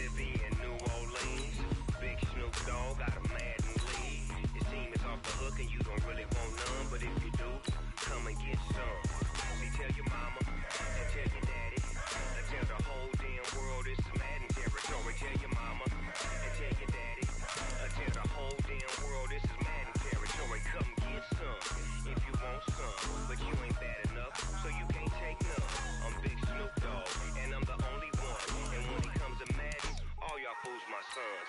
Mississippi and New Orleans. Big Snoop Dogg got a Madden lead. Your team is off the hook and you don't really want none, but if you do, come and get some. See, tell your mama and tell your daddy, and tell the whole damn world this is Madden territory. Tell your mama and tell your daddy, and tell the whole damn world this is Madden territory. Come get some if you want some, but you ain't bad enough, so you can't take none. I'm Big Snoop Dogg, and I'm the only one. And when it comes to Madden, all y'all fools my sons.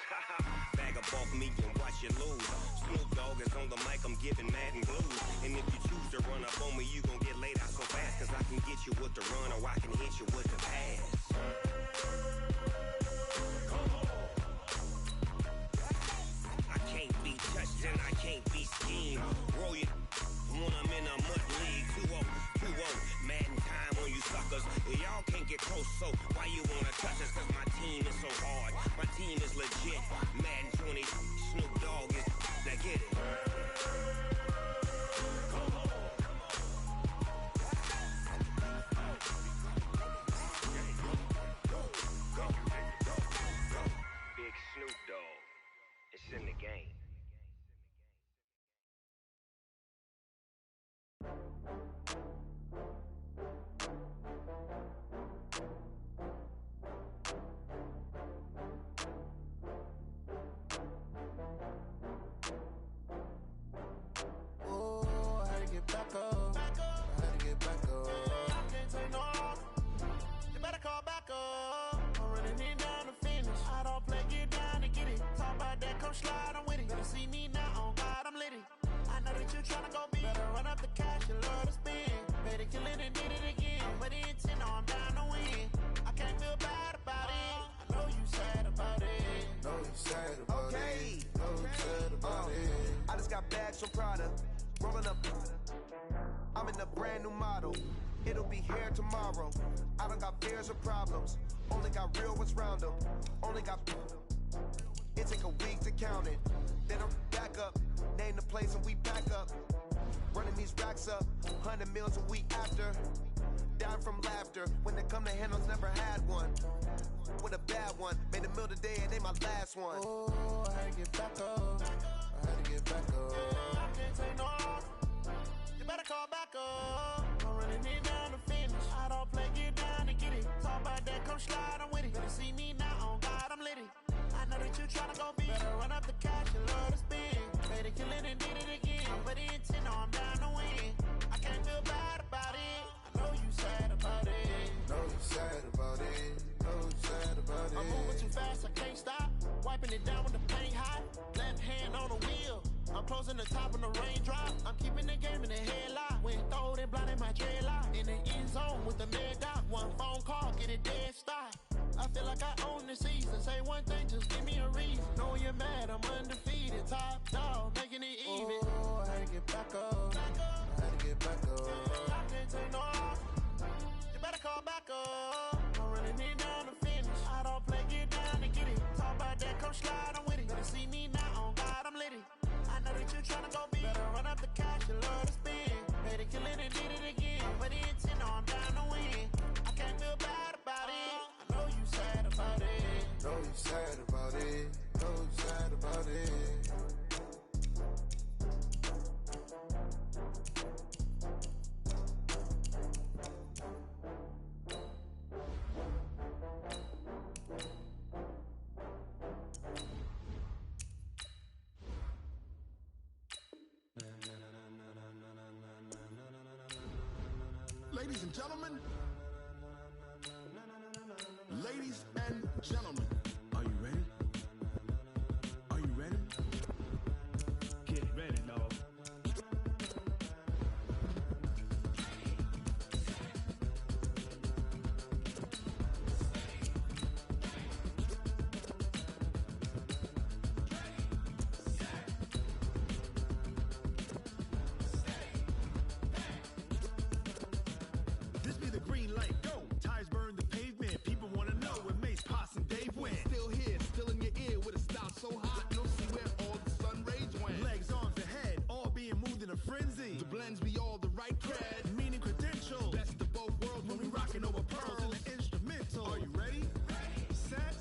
Bag a bulk me and watch you lose. Snoop Dogg is on the mic, I'm giving Madden blues. And if you choose to run up on me, you gon' get laid out so fast. Cause I can get you with the run or I can hit you with the pass. I can't be touched and I can't be schemed. Roll you when I'm in a mud league. 2-0, 2-0, Madden time on you suckers. Y'all can't get close, so why you wanna touch us? Cause my team is so hard, my team is legit. Madden 20, Snoop Dogg is, now get it. Big Snoop Dogg, it's in the game. Back up. I had to get back up. I can't take no loss. You better call back up. I'm running it down to finish. I don't play, get down to get it. Talk about that, come slide, I'm with it. Better see me now, on God, I'm litty. I know that you tryna go big. Better run up the cash, you love to spend. Better kill it and did it again. But the intent, no, I'm down to win. I can't feel bad about it. I know you sad about it. Know you sad about it. Know you sad about it. I just got bags from Prada. Rolling up, I'm in a brand new model. It'll be here tomorrow. I don't got fears or problems. Only got real ones round them. Only got. It take a week to count it. Then I'm back up. Name the place and we back up. Running these racks up. 100 meals a week after. Down from laughter. When they come to handles, never had one. With a bad one. Made a meal today and they my last one. Oh, I had to get back up. I had to get back up. I can't take no loss. You better call back up. I'm running it down to finish. I don't play, get down to get it. Talk about that, come slide, I'm with it. Better see me now, on God, I'm litty. I know that you tryna go big. Better run up the cash, you love to spend. Better kill it and did it again. But the intent, no, I'm down to win. I can't feel bad about it. I know you sad about it. Know you sad about it. Know you sad about it. I'm moving too fast, I can't stop. Wiping it down with the paint hot. Left hand on the wheel. I'm closing the top when the raindrop. I'm keeping the game in the headlock. When throwed and blinded my dreadlock. In the end zone with the mad dot. One phone call, get it dead stop. I feel like I own the season. Say one thing, just give me a reason. Know you're mad, I'm undefeated. Top dog, making it even. Oh, I had to get back up. I had to get back up. I can't take no loss. You better call back up. I'm running it down to finish. I don't play, get down to get it. Talk about that, come slide, I'm with it. Better see me now, on God, I'm litty. I know that you tryna go big. Better run up the cash, you love to spend. Better kill it and did it again. But the intent, no, I'm down to win. I can't feel bad about it. I know you sad about it. Know you sad about it. Know you sad about it. Ladies and gentlemen, ladies and gentlemen, are you ready? Are you ready? Get ready, dog. So hot, no see where all the sun rays went. Legs, arms, and head, all being moved in a frenzy. The blends be all the right cred, meaning credentials. Best of both worlds when we rockin' over pearls in the instrumental. Are you ready? Ready, set,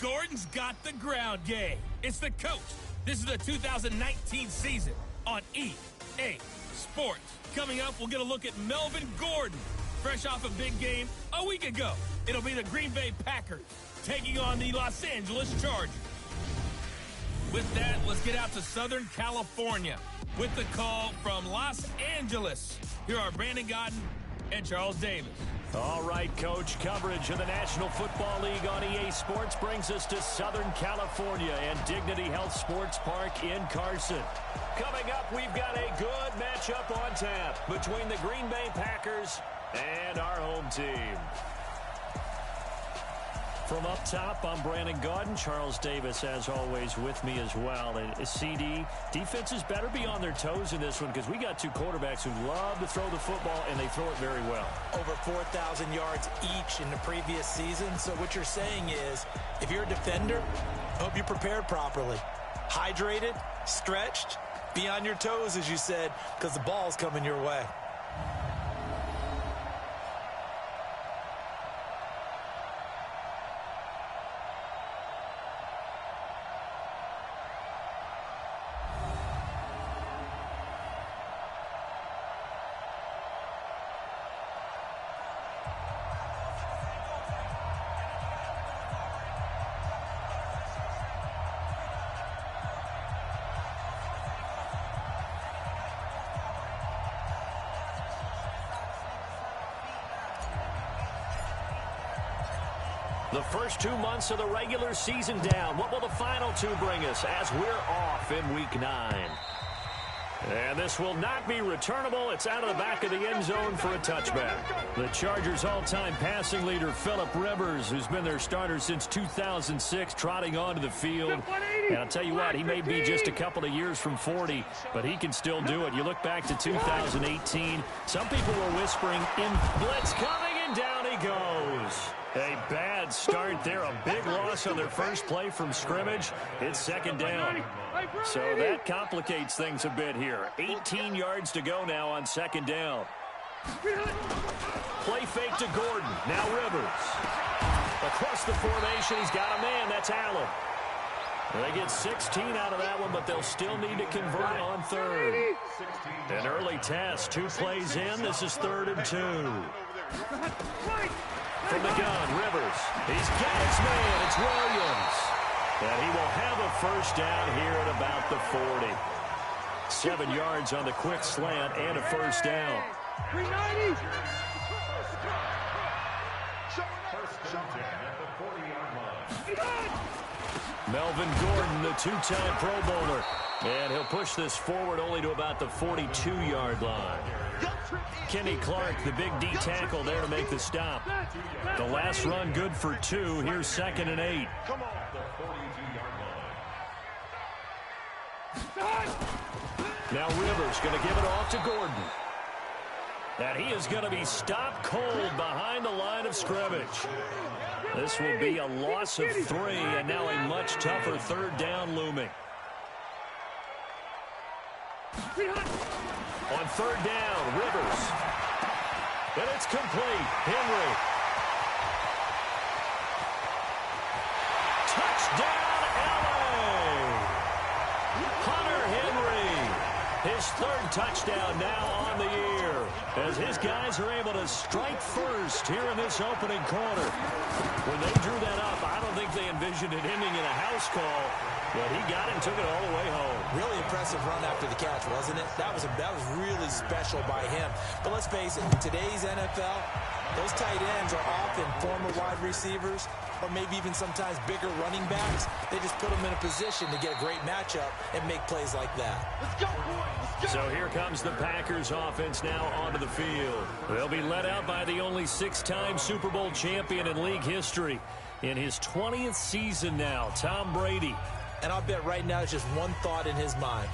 Gordon's got the ground game. It's the coach. This is the 2019 season on EA Sports. Coming up, we'll get a look at Melvin Gordon, fresh off a big game a week ago. It'll be the Green Bay Packers taking on the Los Angeles Chargers. With that, let's get out to Southern California with the call from Los Angeles. Here are Brandon Gaudin and Charles Davis. All right, Coach. Coverage of the National Football League on EA Sports brings us to Southern California and Dignity Health Sports Park in Carson. Coming up, we've got a good matchup on tap between the Green Bay Packers and our home team. From up top, I'm Brandon Gaudin. Charles Davis, as always, with me as well. And CD, defenses better be on their toes in this one because we got two quarterbacks who love to throw the football, and they throw it very well. Over 4,000 yards each in the previous season. So what you're saying is, if you're a defender, hope you're prepared properly. Hydrated, stretched, be on your toes, as you said, because the ball's coming your way. The first 2 months of the regular season down. What will the final two bring us as we're off in Week 9? And this will not be returnable. It's out of the back of the end zone for a touchback. The Chargers' all-time passing leader, Phillip Rivers, who's been their starter since 2006, trotting onto the field. And I'll tell you what, he may be just a couple of years from 40, but he can still do it. You look back to 2018, some people were whispering, in blitz coming, and down he goes. A bad start there, a big loss on their first play from scrimmage. It's second down. So that complicates things a bit here. 18 yards to go now on second down. Play fake to Gordon. Now Rivers. Across the formation, he's got a man. That's Allen. They get 16 out of that one, but they'll still need to convert on third. An early test. 2 plays in. This is 3rd and 2. From the gun, Rivers. He's got his man. It's Williams. And he will have a first down here at about the 40. 7 yards on the quick slant and a first down. 390. Melvin Gordon, the 2-time Pro Bowler. And he'll push this forward only to about the 42-yard line. Kenny Clark, the big D tackle there to make the stop. The last run good for 2. Here's 2nd and 8. Now Rivers going to give it off to Gordon. And he is going to be stopped cold behind the line of scrimmage. This will be a loss of 3, and now a much tougher 3rd down looming. On 3rd down, Rivers. And it's complete. Henry. Touchdown, LA! Hunter Henry. His 3rd touchdown now on the year, as his guys are able to strike first here in this opening quarter. When they drew that up, I don't think they envisioned it ending in a house call, but he got it and took it all the way home. Really impressive run after the catch, wasn't it? That was really special by him. But let's face it, in today's NFL, those tight ends are often former wide receivers or maybe even sometimes bigger running backs. They just put them in a position to get a great matchup and make plays like that. Let's go, boys. Let's go. So here comes the Packers offense now onto the field. They'll be led out by the only 6-time Super Bowl champion in league history. In his 20th season now, Tom Brady. And I'll bet right now it's just one thought in his mind.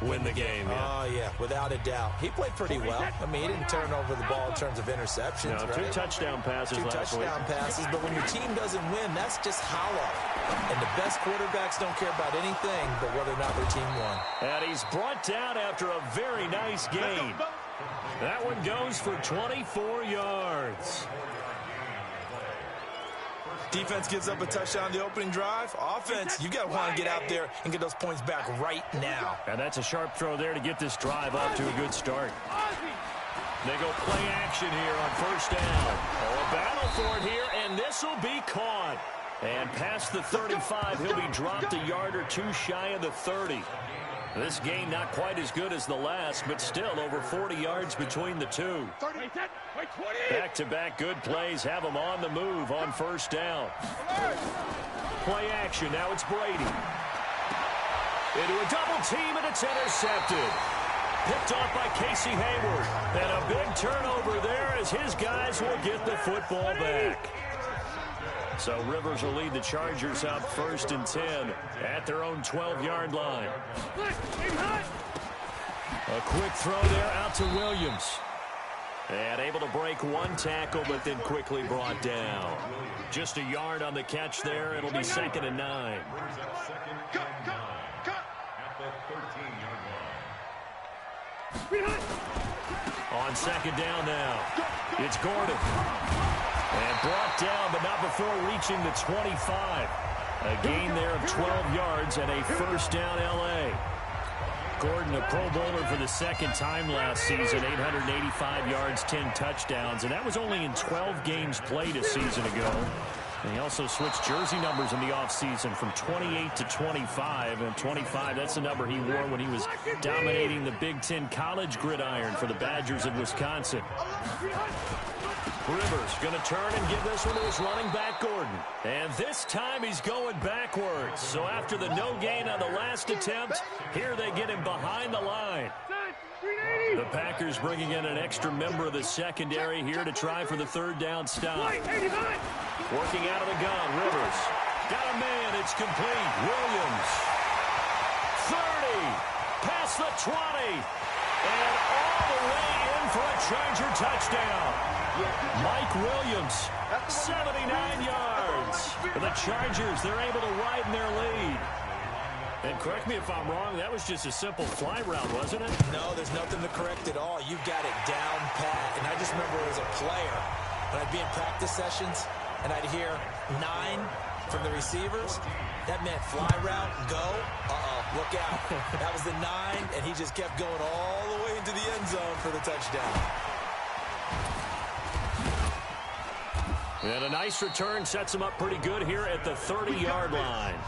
Win the game, yeah. Oh, yeah, without a doubt. He played pretty well. I mean, he didn't turn over the ball in terms of interceptions. No, right? 2 touchdown passes last week. 2 touchdown passes, but when your team doesn't win, that's just hollow. And the best quarterbacks don't care about anything but whether or not their team won. And he's brought down after a very nice gain. That one goes for 24 yards. Defense gives up a touchdown the opening drive. Offense, you got to want to get out there and get those points back right now. And that's a sharp throw there to get this drive off to a good start. They go play action here on first down. Oh, a battle for it here, and this will be caught. And past the 35, he'll be dropped a yard or two shy of the 30. This game not quite as good as the last, but still over 40 yards between the two. Back-to-back good plays have them on the move on first down. Play action, now it's Brady. Into a double team, and it's intercepted. Picked off by Casey Hayward. And a big turnover there as his guys will get the football back. So Rivers will lead the Chargers up 1st and 10 at their own 12-yard line. A quick throw there out to Williams. And able to break one tackle, but then quickly brought down. Just a yard on the catch there. It'll be 2nd and 9. On 2nd down now, it's Gordon. And brought down, but not before reaching the 25. A gain there of 12 yards and a 1st down L.A. Gordon, a Pro Bowler for the 2nd time last season, 885 yards, 10 touchdowns, and that was only in 12 games played a season ago. And he also switched jersey numbers in the offseason from 28 to 25. And 25, that's the number he wore when he was dominating the Big Ten college gridiron for the Badgers of Wisconsin. Rivers going to turn and give this one to his running back, Gordon. And this time he's going backwards. So after the no gain on the last attempt, here they get him behind the line. The Packers bringing in an extra member of the secondary here to try for the 3rd down stop. Working out of the gun, Rivers. Got a man, it's complete. Williams. 30. Past the 20. And all the way in for a Charger touchdown. Mike Williams, 79 yards. For the Chargers, they're able to widen their lead. And correct me if I'm wrong, that was just a simple fly route, wasn't it? No, there's nothing to correct at all. You've got it down pat. And I just remember as a player, when I'd be in practice sessions, and I'd hear 9 from the receivers, that meant fly route, go, look out. That was the 9, and he just kept going all the way into the end zone for the touchdown. And a nice return sets him up pretty good here at the 30-yard line.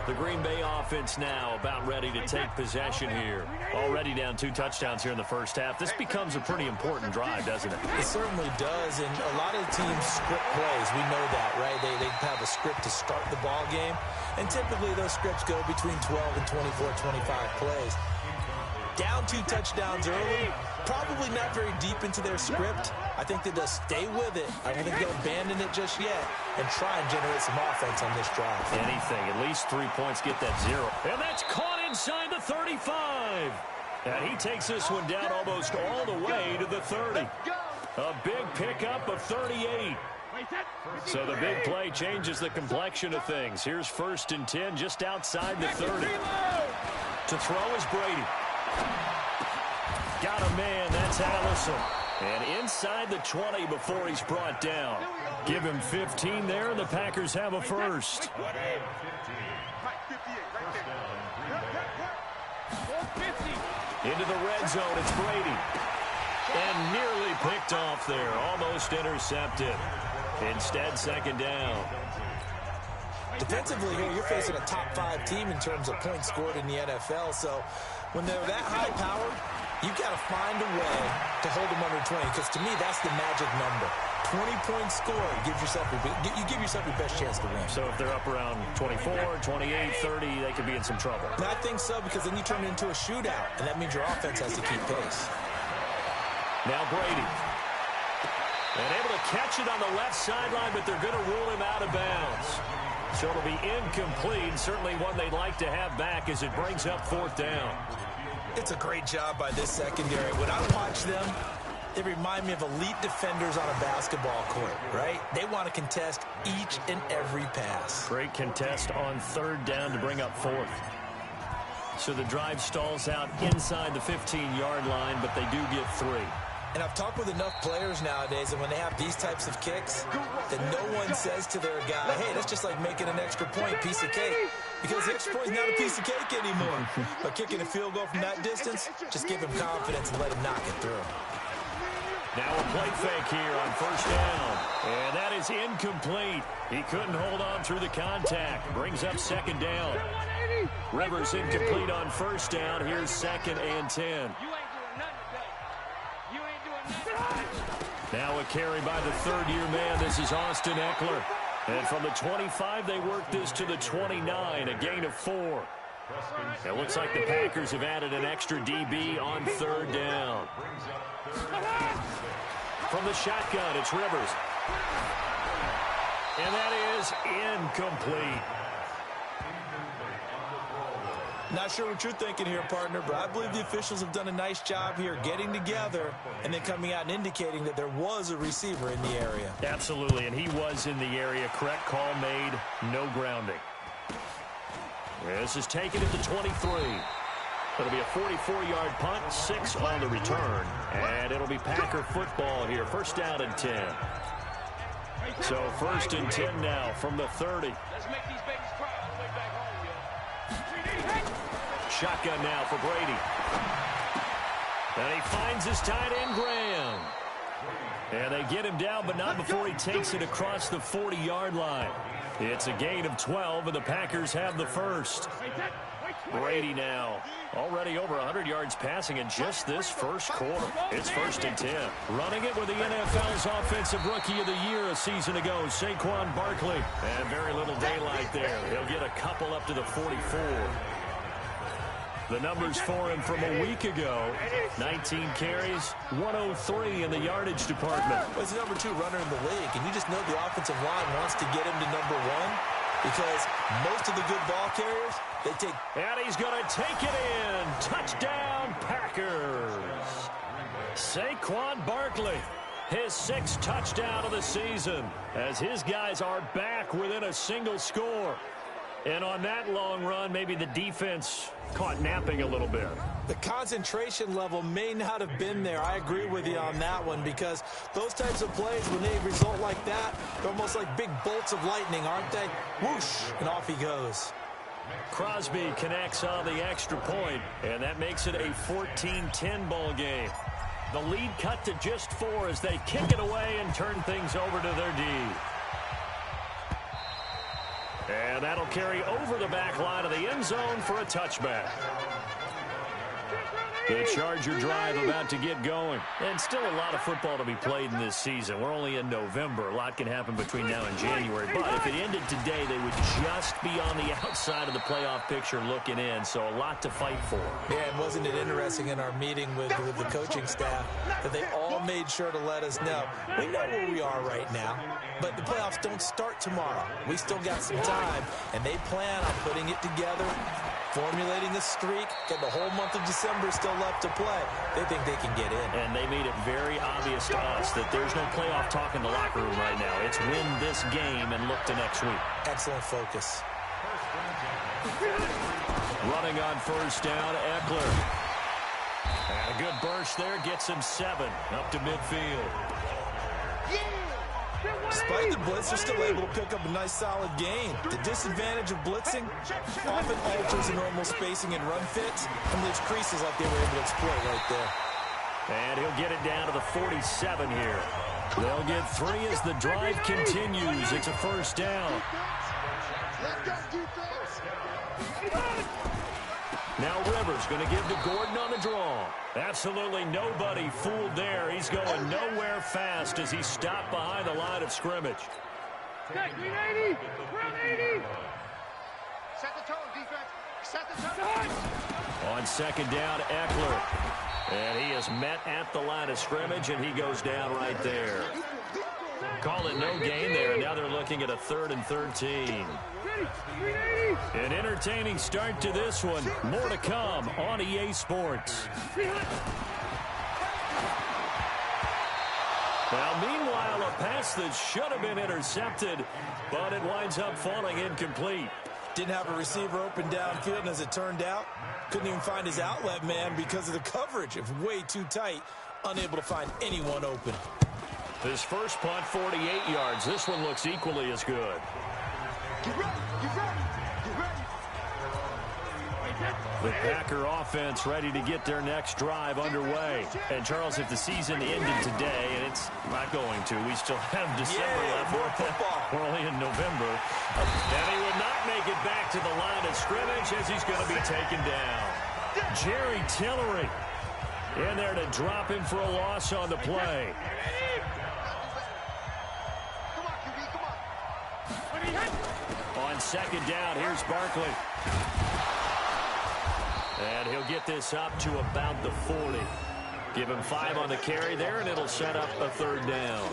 The Green Bay offense now about ready to take possession here. Already down 2 touchdowns here in the first half. This becomes a pretty important drive, doesn't it? It certainly does, and a lot of teams script plays. We know that, right? They have a script to start the ball game, and typically those scripts go between 12 and 24, 25 plays. Down 2 touchdowns early, probably not very deep into their script. I think they'll stay with it. I don't think they'll abandon it just yet and try and generate some offense on this drive. Anything, at least 3 points, get that 0. And that's caught inside the 35. And he takes this one down almost all the way to the 30. A big pickup of 38. So the big play changes the complexion of things. Here's 1st and 10 just outside the 30. To throw is Brady. Got a man, that's Allison. And inside the 20 before he's brought down. Give him 15 there, and the Packers have a first. Into the red zone, it's Brady. And nearly picked off there, almost intercepted. Instead, 2nd down. Defensively here, you're facing a top 5 team in terms of points scored in the NFL, so when they're that high-powered, you've got to find a way to hold them under 20, because to me, that's the magic number. 20 points scored, you give yourself your best chance to win. So if they're up around 24, 28, 30, they could be in some trouble. And I think so, because then you turn it into a shootout, and that means your offense has to keep pace. Now Brady. And able to catch it on the left sideline, but they're going to rule him out of bounds. So it'll be incomplete, certainly one they'd like to have back as it brings up 4th down. It's a great job by this secondary. When I watch them, they remind me of elite defenders on a basketball court, right? They want to contest each and every pass. Great contest on 3rd down to bring up 4th. So the drive stalls out inside the 15-yard line, but they do get 3. And I've talked with enough players nowadays, and when they have these types of kicks, that no one says to their guy, hey, that's just like making an extra point, piece of cake. Because the extra point is not a piece of cake anymore. But kicking a field goal from that distance, just give him confidence and let him knock it through. Now a play fake here on first down. And that is incomplete. He couldn't hold on through the contact. Brings up second down. Rivers incomplete on first down. Here's 2nd and 10. Now a carry by the third-year man. This is Austin Eckler. And from the 25, they work this to the 29, a gain of 4. It looks like the Packers have added an extra DB on third down. From the shotgun, it's Rivers. And that is incomplete. Not sure what you're thinking here, partner, but I believe the officials have done a nice job here getting together and then coming out and indicating that there was a receiver in the area. Absolutely, and he was in the area. Correct call made, no grounding. This is taken at the 23. It'll be a 44-yard punt, 6 on the return, and it'll be Packer football here. First down and 10. So 1st and 10 now from the 30. Let's make these babies cry on the way back home, yo. Shotgun now for Brady. And he finds his tight end, Graham. And they get him down, but not before he takes it across the 40-yard line. It's a gain of 12, and the Packers have the first. Brady now already over 100 yards passing in just this first quarter. It's 1st and 10. Running it with the NFL's Offensive Rookie of the Year a season ago, Saquon Barkley. And very little daylight there. He'll get a couple up to the 44. The numbers for him from a week ago, 19 carries, 103 in the yardage department. Well, he's the #2 runner in the league, and you just know the offensive line wants to get him to #1 because most of the good ball carriers, they take. And he's going to take it in. Touchdown, Packers. Saquon Barkley, his 6th touchdown of the season, as his guys are back within a single score. And on that long run, maybe the defense caught napping a little bit. The concentration level may not have been there. I agree with you on that one, because those types of plays, when they result like that, they're almost like big bolts of lightning, aren't they? Whoosh, and off he goes. Crosby connects on the extra point, and that makes it a 14-10 ball game. The lead cut to just 4 as they kick it away and turn things over to their D. And that'll carry over the back line of the end zone for a touchback. The Charger drive about to get going. And still a lot of football to be played in this season. We're only in November. A lot can happen between now and January. But if it ended today, they would just be on the outside of the playoff picture looking in. So a lot to fight for. Yeah, and wasn't it interesting in our meeting with the coaching staff that they all made sure to let us know. We know where we are right now, but the playoffs don't start tomorrow. We still got some time, and they plan on putting it together, formulating a streak, get the whole month of December still left to play. They think they can get in. And they made it very obvious to us that there's no playoff talk in the locker room right now. It's win this game and look to next week. Excellent focus. Running on first down, Eckler. And a good burst there gets him 7 up to midfield. Despite the blitz, they're still able to pick up a nice solid gain. The disadvantage of blitzing often alters the normal spacing and run fits and leaves creases like they were able to exploit right there. And he'll get it down to the 47 here. They'll get 3 as the drive continues. It's a first down. Now Rivers going to give to Gordon on the draw. Absolutely nobody fooled there. He's going nowhere fast as he stopped behind the line of scrimmage. Okay, green 80. Ground 80. Set the tone, defense. Set the tone. On second down, Eckler. And he is met at the line of scrimmage, and he goes down right there. Call it no gain there. Now they're looking at a 3rd and 13. An entertaining start to this one. More to come on EA Sports. Now, meanwhile, a pass that should have been intercepted, but it winds up falling incomplete. Didn't have a receiver open downfield, and as it turned out, couldn't even find his outlet man because of the coverage. It was way too tight. unable to find anyone open. His first punt, 48 yards. This one looks equally as good. Get ready, get ready, get ready. The Packer offense ready to get their next drive underway. And, Charles, if the season ended today, and it's not going to, we still have December left. More football. We're only in November. And he will not make it back to the line of scrimmage as he's going to be taken down. Jerry Tillery in there to drop him for a loss on the play. On second down, here's Barkley. And he'll get this up to about the 40. Give him 5 on the carry there, and it'll set up a third down.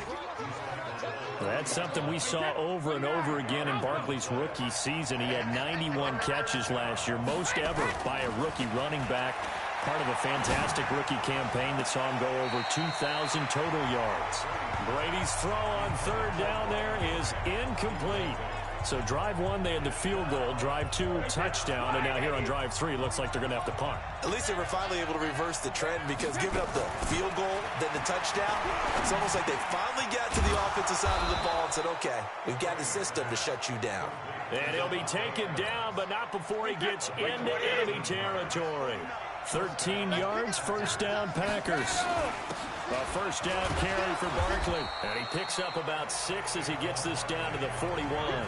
That's something we saw over and over again in Barkley's rookie season. He had 91 catches last year, most ever by a rookie running back. Part of a fantastic rookie campaign that saw him go over 2,000 total yards. Brady's throw on third down there is incomplete. So drive 1, they had the field goal. Drive 2, touchdown. And now here on drive 3, looks like they're going to have to punt. At least they were finally able to reverse the trend, because giving up the field goal, then the touchdown, it's almost like they finally got to the offensive side of the ball and said, okay, we've got the system to shut you down. And he'll be taken down, but not before he gets into enemy territory. 13 yards, first down, Packers. A first down carry for Barkley. And he picks up about 6 as he gets this down to the 41.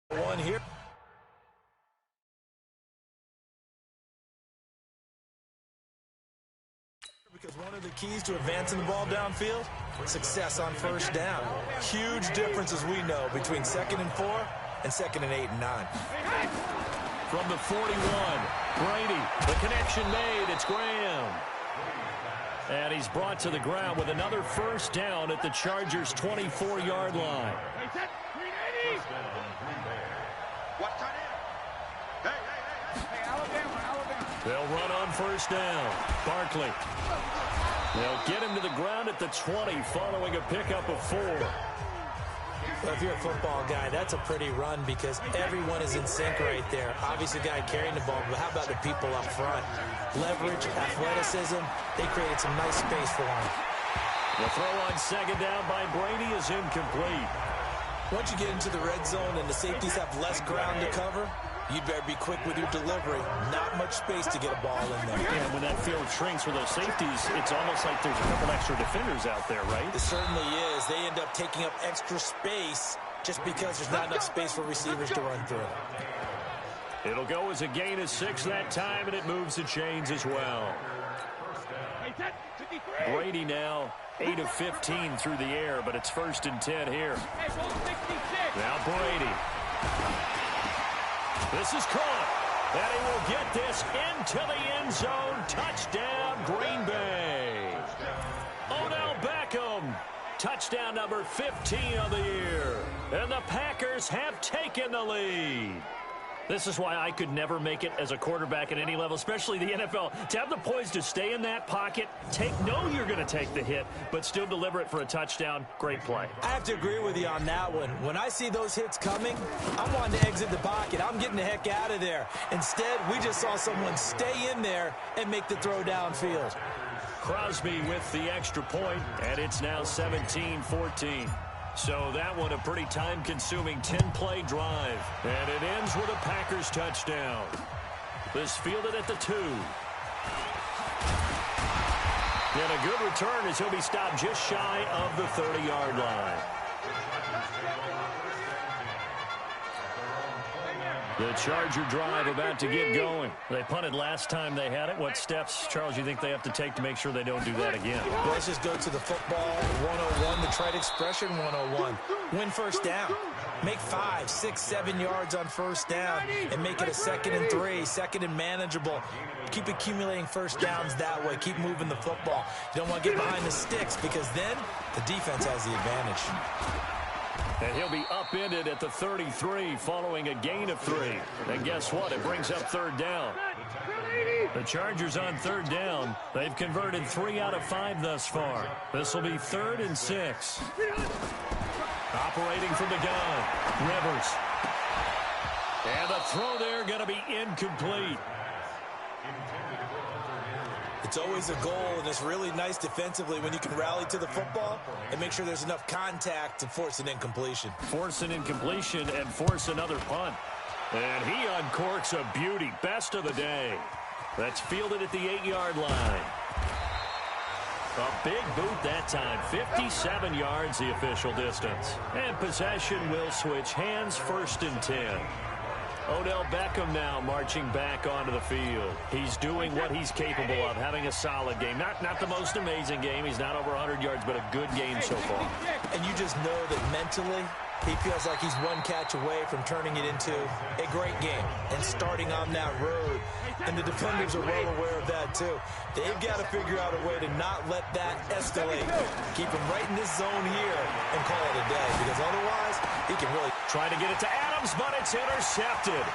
One here. Because one of the keys to advancing the ball downfield, success on first down. Huge difference, as we know, between 2nd and 4 and 2nd and 8 and 9. From the 41, Brady, the connection made, it's Graham. And he's brought to the ground with another first down at the Chargers' 24-yard line. They'll run on first down. Barkley. They'll get him to the ground at the 20 following a pickup of 4. Well, if you're a football guy, that's a pretty run, because everyone is in sync right there. Obviously, the guy carrying the ball, but how about the people up front? Leverage, athleticism, they created some nice space for him. The throw on second down by Brady is incomplete. Once you get into the red zone and the safeties have less ground to cover, you'd better be quick with your delivery. Not much space to get a ball in there. Yeah, when that field shrinks for those safeties, it's almost like there's a couple extra defenders out there, right? It certainly is. They end up taking up extra space just because there's not enough space for receivers to run through. It'll go as a gain of 6 that time, and it moves the chains as well. Brady now 8 of 15 through the air, but it's 1st and 10 here. Now Brady. This is caught, and he will get this into the end zone. Touchdown, Green Bay. Odell Beckham, touchdown number 15 of the year. And the Packers have taken the lead. This is why I could never make it as a quarterback at any level, especially the NFL. To have the poise to stay in that pocket, know you're going to take the hit, but still deliver it for a touchdown. Great play. I have to agree with you on that one. When I see those hits coming, I'm wanting to exit the pocket. I'm getting the heck out of there. Instead, we just saw someone stay in there and make the throw downfield. Crosby with the extra point, and it's now 17-14. So that one a pretty time-consuming 10-play drive. And it ends with a Packers touchdown. This fielded at the 2. And a good return as he'll be stopped just shy of the 30-yard line. The Charger drive about to get going. They punted last time they had it. What steps, Charles, you think they have to take to make sure they don't do that again? Well, let's just go to the football 101, the trite expression 101. Win first down. Make 5, 6, 7 yards on first down and make it a 2nd and 3, 2nd and manageable. Keep accumulating first downs that way. Keep moving the football. You don't want to get behind the sticks, because then the defense has the advantage. And he'll be upended at the 33 following a gain of 3. And guess what? It brings up third down. The Chargers on third down. They've converted 3 out of 5 thus far. This will be 3rd and 6. Operating from the gun, Rivers. And the throw there going to be incomplete. It's always a goal, and it's really nice defensively when you can rally to the football and make sure there's enough contact to force an incompletion. Force an incompletion and force another punt. And he uncorks a beauty. Best of the day. That's fielded at the 8-yard line. A big boot that time. 57 yards the official distance. And possession will switch hands, 1st and 10. Odell Beckham now marching back onto the field. He's doing what he's capable of, having a solid game. Not the most amazing game. He's not over 100 yards, but a good game so far. And you just know that mentally, he feels like he's one catch away from turning it into a great game and starting on that road. And the defenders are well aware of that, too. They've got to figure out a way to not let that escalate. Keep him right in this zone here and call it a day, because otherwise he can really... Try to get it to Adams, but it's intercepted.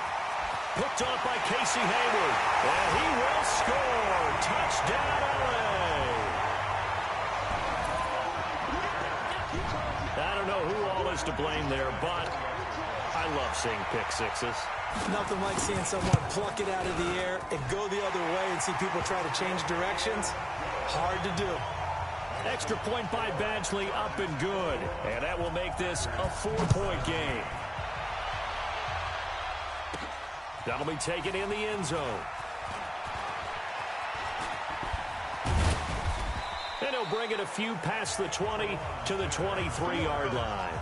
Picked off by Casey Hayward. And he will score. Touchdown, LA. I don't know who all is to blame there, but I love seeing pick sixes. Nothing like seeing someone pluck it out of the air and go the other way and see people try to change directions. Hard to do. Extra point by Badgley, up and good. And that will make this a 4-point game. That'll be taken in the end zone. And he'll bring it a few past the 20 to the 23-yard line.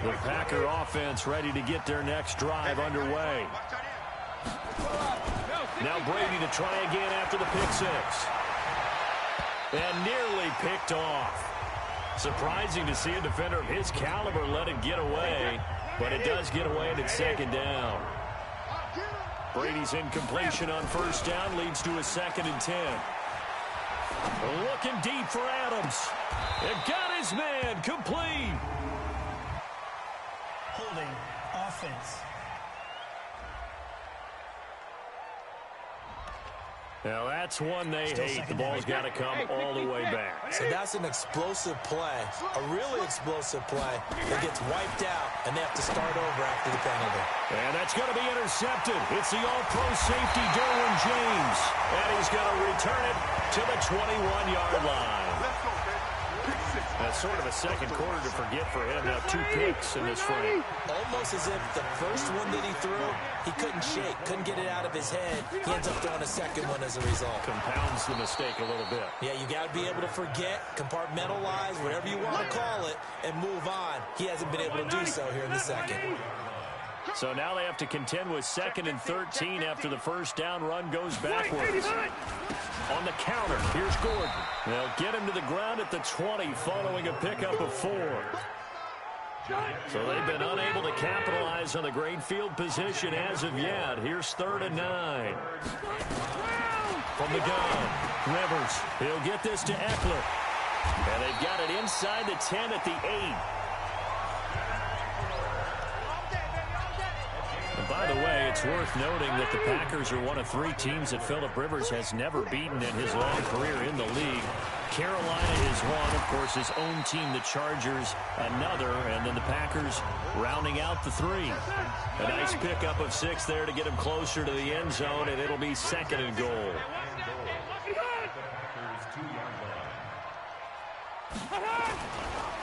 The Packer offense ready to get their next drive underway. Now Brady to try again after the pick six. And nearly picked off. Surprising to see a defender of his caliber let it get away, but it does get away and it's 2nd down. Brady's incompletion on 1st down leads to a 2nd and 10. Looking deep for Adams. It got his man complete. Holding offense. Now that's one they hate. The ball's got to come all the way back. So that's an explosive play, a really explosive play that gets wiped out, and they have to start over after the penalty. And that's going to be intercepted. It's the all-pro safety, Derwin James. And he's going to return it to the 21-yard line. That's sort of a second quarter to forget for him. Now 2 picks in this frame. Almost as if the first one that he threw, he couldn't shake, couldn't get it out of his head. He ends up throwing a second one as a result. Compounds the mistake a little bit. Yeah, you got to be able to forget, compartmentalize, whatever you want to call it, and move on. He hasn't been able to do so here in the second. So now they have to contend with 2nd and 13 after the first down run goes backwards. On the counter, here's Gordon. They'll get him to the ground at the 20 following a pickup of 4. So they've been unable to capitalize on the great field position as of yet. Here's 3rd and 9. From the gun, Rivers. He'll get this to Eckler. And they've got it inside the 10 at the 8. By the way, it's worth noting that the Packers are one of 3 teams that Phillip Rivers has never beaten in his long career in the league. Carolina is one, of course, his own team, the Chargers, another, and then the Packers rounding out the 3. A nice pickup of 6 there to get him closer to the end zone, and it'll be 2nd and goal.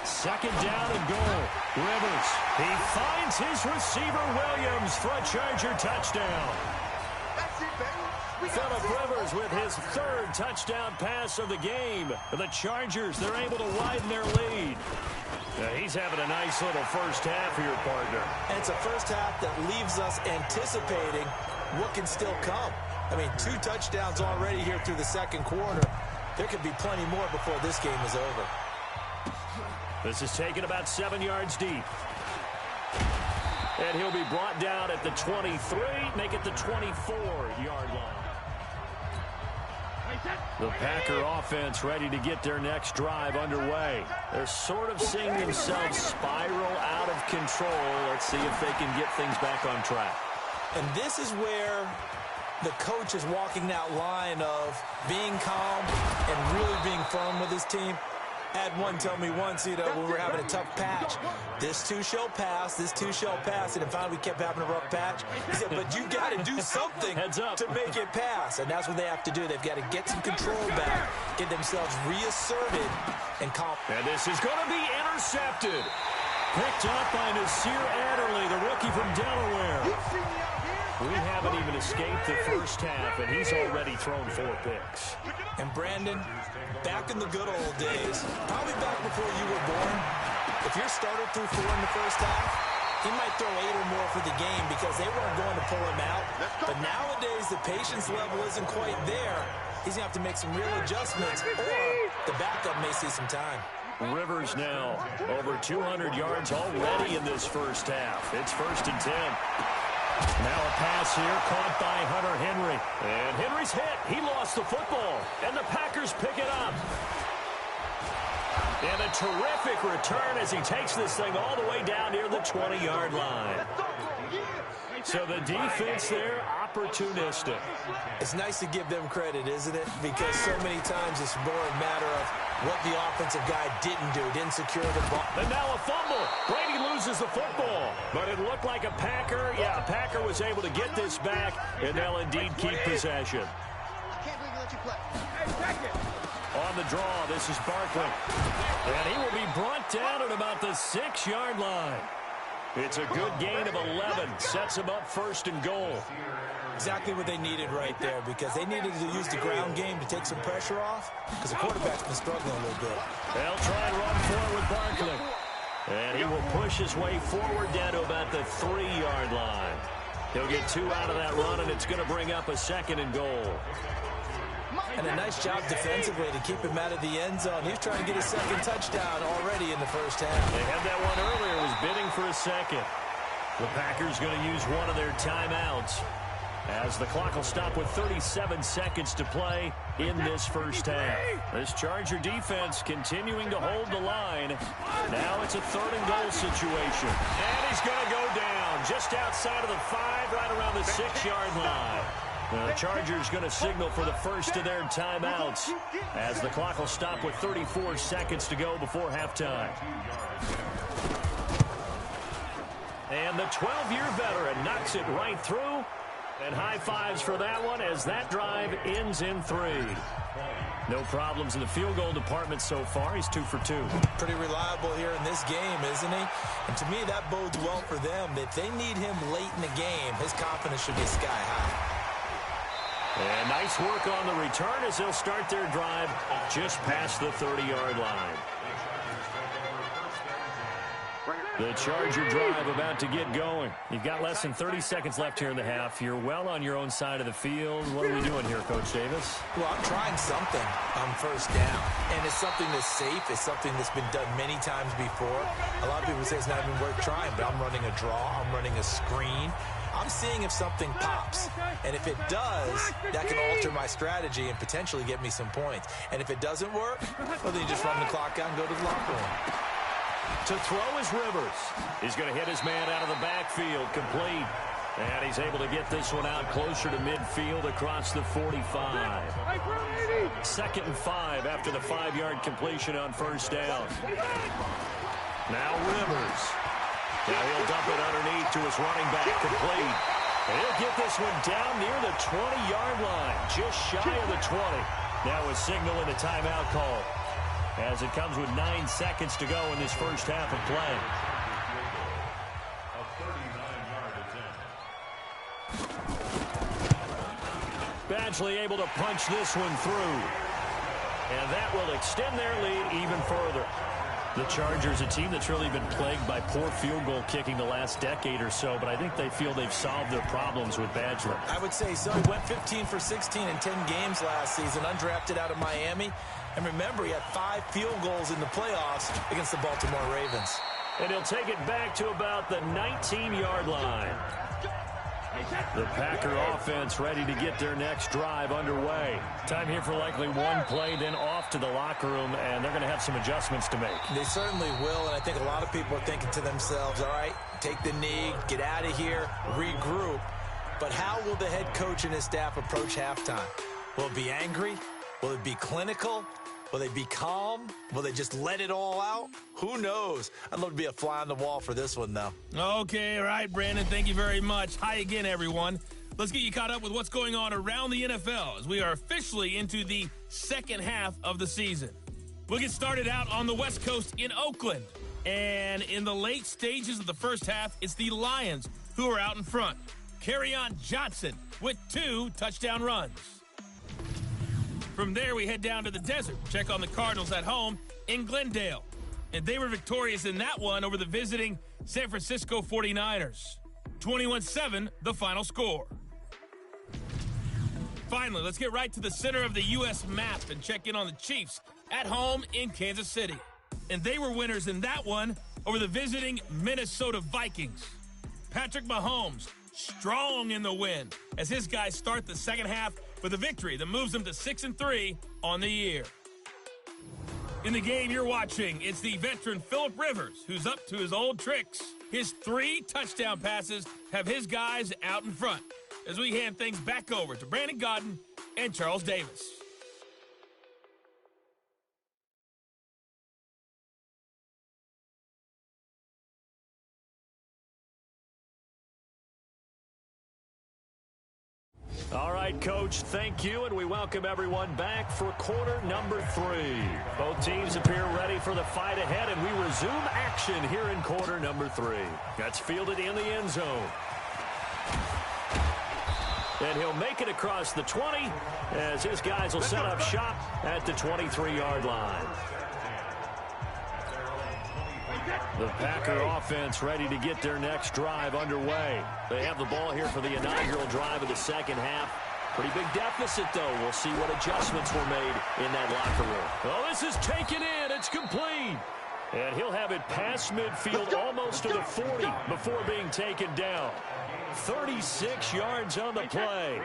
Second down and goal. Rivers. He finds his receiver, Williams, for a Charger touchdown. Phillip Rivers with his 3rd touchdown pass of the game. The Chargers, they're able to widen their lead. Now he's having a nice little first half here, partner. And it's a first half that leaves us anticipating what can still come. I mean, 2 touchdowns already here through the second quarter. There could be plenty more before this game is over. This is taken about 7 yards deep. And he'll be brought down at the 23, make it the 24-yard line. The Packer offense ready to get their next drive underway. They're sort of seeing themselves spiral out of control. Let's see if they can get things back on track. And this is where the coach is walking that line of being calm and really being firm with his team. Had one tell me once, when we were having a tough patch, this too shall pass, this too shall pass, and finally we kept having a rough patch. He said, but you got to do something to make it pass, and that's what they have to do. They've got to get some control back, get themselves reasserted, and confident. And this is going to be intercepted. Picked up by Nasir Adderley, the rookie from Delaware. We haven't even escaped the first half, and he's already thrown 4 picks. And Brandon, back in the good old days, probably back before you were born, if your starter threw 4 in the first half, he might throw 8 or more for the game because they weren't going to pull him out. But nowadays, the patience level isn't quite there. He's going to have to make some real adjustments, or the backup may see some time. Rivers now over 200 yards already in this first half. It's 1st and 10. Now a pass here caught by Hunter Henry. And Henry's hit. He lost the football. And the Packers pick it up. And a terrific return as he takes this thing all the way down near the 20-yard line. So the defense there, opportunistic. It's nice to give them credit, isn't it? Because so many times it's more a matter of what the offensive guy didn't secure the ball. And now a fumble. Brady loses the football. But it looked like a Packer. Yeah, a Packer was able to get this back, and they'll indeed keep possession. I can't believe you let you play. Hey, check it. On the draw, this is Barkley. And he will be brought down at about the 6-yard line. It's a good gain of 11. Sets him up 1st and goal. Exactly what they needed right there, because they needed to use the ground game to take some pressure off, because the quarterback's been struggling a little bit. They'll try and run for it with Barkley. And he will push his way forward down to about the 3-yard line. He'll get 2 out of that run, and it's going to bring up a 2nd and goal. And a nice job defensively to keep him out of the end zone. He's trying to get his 2nd touchdown already in the first half. They had that one earlier, was bidding for a 2nd. The Packers going to use one of their timeouts, as the clock will stop with 37 seconds to play in this first half. This Charger defense continuing to hold the line. Now it's a 3rd and goal situation. And he's going to go down just outside of the 5, right around the 6-yard line. The Chargers going to signal for the first of their timeouts, as the clock will stop with 34 seconds to go before halftime. And the 12-year veteran knocks it right through. And high fives for that one as that drive ends in 3. No problems in the field goal department so far. He's 2 for 2. Pretty reliable here in this game, isn't he? And to me, that bodes well for them. If they need him late in the game, his confidence should be sky high. And nice work on the return as they'll start their drive just past the 30-yard line. The Charger drive about to get going. You've got less than 30 seconds left here in the half. You're well on your own side of the field. What are we doing here, Coach Davis? Well, I'm trying something on 1st down. And it's something that's safe. It's something that's been done many times before. A lot of people say it's not even worth trying, but I'm running a draw. I'm running a screen. I'm seeing if something pops. And if it does, that can alter my strategy and potentially get me some points. And if it doesn't work, well, then you just run the clock out and go to the locker room. To throw is Rivers. He's going to hit his man out of the backfield, complete. And he's able to get this one out closer to midfield across the 45. 2nd and 5 after the 5-yard completion on 1st down. Now Rivers. Now he'll dump it underneath to his running back, complete. And he'll get this one down near the 20-yard line, just shy of the 20. Now a signal and a timeout call, as it comes with 9 seconds to go in this first half of play. Badgley able to punch this one through. And that will extend their lead even further. The Chargers, a team that's really been plagued by poor field goal kicking the last decade or so, but I think they feel they've solved their problems with Badgley. I would say so. He went 15 for 16 in 10 games last season, undrafted out of Miami. And remember, he had 5 field goals in the playoffs against the Baltimore Ravens. And he'll take it back to about the 19-yard line. The Packer offense ready to get their next drive underway. Time here for likely one play, then off to the locker room, and they're going to have some adjustments to make. They certainly will, and I think a lot of people are thinking to themselves, all right, take the knee, get out of here, regroup. But how will the head coach and his staff approach halftime? Will it be angry? Will it be clinical? Will they be calm? Will they just let it all out? Who knows? I'd love to be a fly on the wall for this one, though. Okay, all right, Brandon. Thank you very much. Hi again, everyone. Let's get you caught up with what's going on around the NFL as we are officially into the second half of the season. We'll get started out on the West Coast in Oakland. And in the late stages of the first half, it's the Lions who are out in front. Kerryon Johnson with 2 touchdown runs. From there, we head down to the desert, check on the Cardinals at home in Glendale. And they were victorious in that one over the visiting San Francisco 49ers. 21-7, the final score. Finally, let's get right to the center of the U.S. map and check in on the Chiefs at home in Kansas City. And they were winners in that one over the visiting Minnesota Vikings. Patrick Mahomes, strong in the win as his guys start the second half with a victory that moves them to 6-3 on the year. In the game you're watching, it's the veteran Phillip Rivers who's up to his old tricks. His 3 touchdown passes have his guys out in front as we hand things back over to Brandon Gaudin and Charles Davis. All right, Coach, thank you, and we welcome everyone back for quarter number 3. Both teams appear ready for the fight ahead, and we resume action here in quarter number 3. That's fielded in the end zone. And he'll make it across the 20 as his guys will set up shop at the 23-yard line. The Packer offense ready to get their next drive underway. They have the ball here for the inaugural drive of the second half. Pretty big deficit, though. We'll see what adjustments were made in that locker room. Oh, this is taken in. It's complete. And he'll have it past midfield almost to the 40 before being taken down. 36 yards on the play.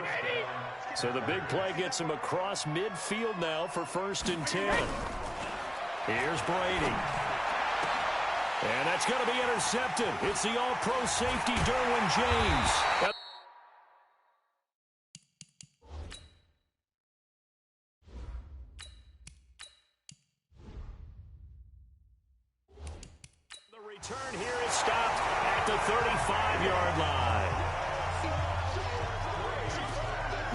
So the big play gets him across midfield now for 1st and 10. Here's Brady. And that's going to be intercepted. It's the all-pro safety, Derwin James. The return here is stopped at the 35-yard line.